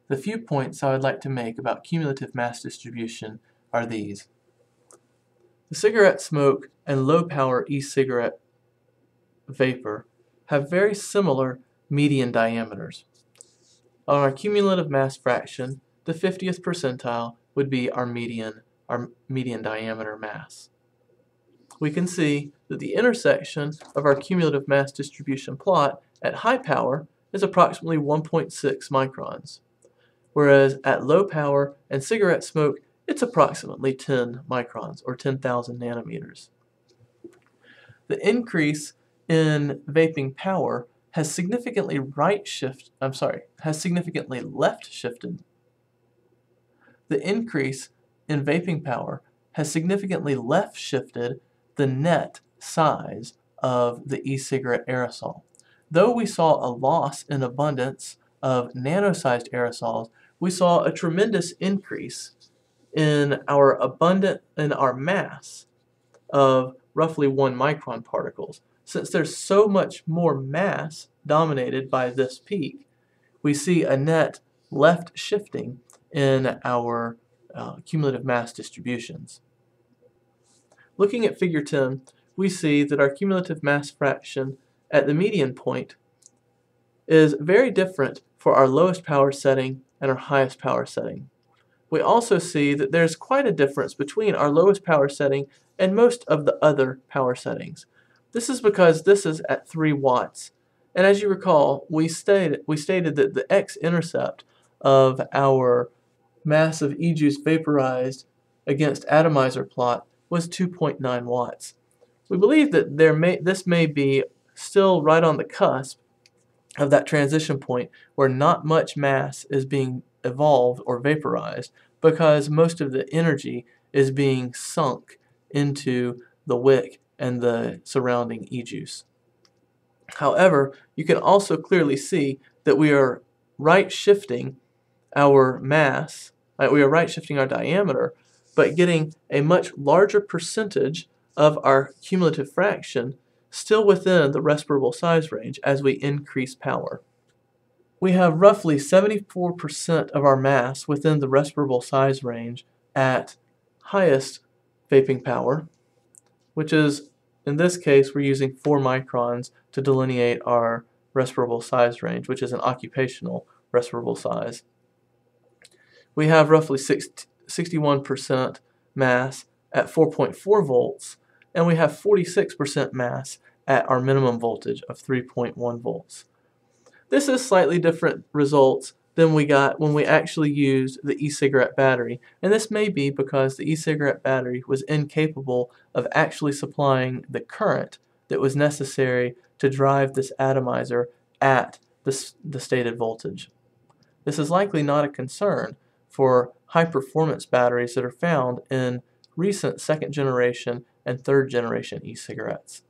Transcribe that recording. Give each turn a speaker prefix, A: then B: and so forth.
A: The few points I would like to make about cumulative mass distribution are these. The cigarette smoke and low-power e-cigarette vapor have very similar median diameters. On our cumulative mass fraction, the 50th percentile would be our median diameter mass. We can see that the intersection of our cumulative mass distribution plot at high power is approximately 1.6 microns, whereas at low power and cigarette smoke, it's approximately 10 microns, or 10,000 nanometers. The increase in vaping power has significantly left shifted. The increase in vaping power has significantly left shifted the net size of the e-cigarette aerosol. Though we saw a loss in abundance of nano-sized aerosols, we saw a tremendous increase in our mass of roughly 1 micron particles. Since there's so much more mass dominated by this peak, we see a net left shifting in our cumulative mass distributions. Looking at figure 10, we see that our cumulative mass fraction at the median point is very different for our lowest power setting and our highest power setting. We also see that there's quite a difference between our lowest power setting and most of the other power settings. This is because this is at 3 watts. And as you recall, we stated that the x-intercept of our mass of e-juice vaporized against atomizer plot was 2.9 watts. We believe that this may be still right on the cusp of that transition point where not much mass is being evolved or vaporized because most of the energy is being sunk into the wick and the surrounding e-juice. However, you can also clearly see that we are right shifting our mass, we are right shifting our diameter, but getting a much larger percentage of our cumulative fraction still within the respirable size range as we increase power. We have roughly 74% of our mass within the respirable size range at highest vaping power, which is, in this case, we're using 4 microns to delineate our respirable size range, which is an occupational respirable size. We have roughly 61% mass at 4.4 volts, and we have 46% mass at our minimum voltage of 3.1 volts. This is slightly different results than we got when we actually used the e-cigarette battery, and this may be because the e-cigarette battery was incapable of actually supplying the current that was necessary to drive this atomizer at the stated voltage. This is likely not a concern for high-performance batteries that are found in recent second-generation and third-generation e-cigarettes.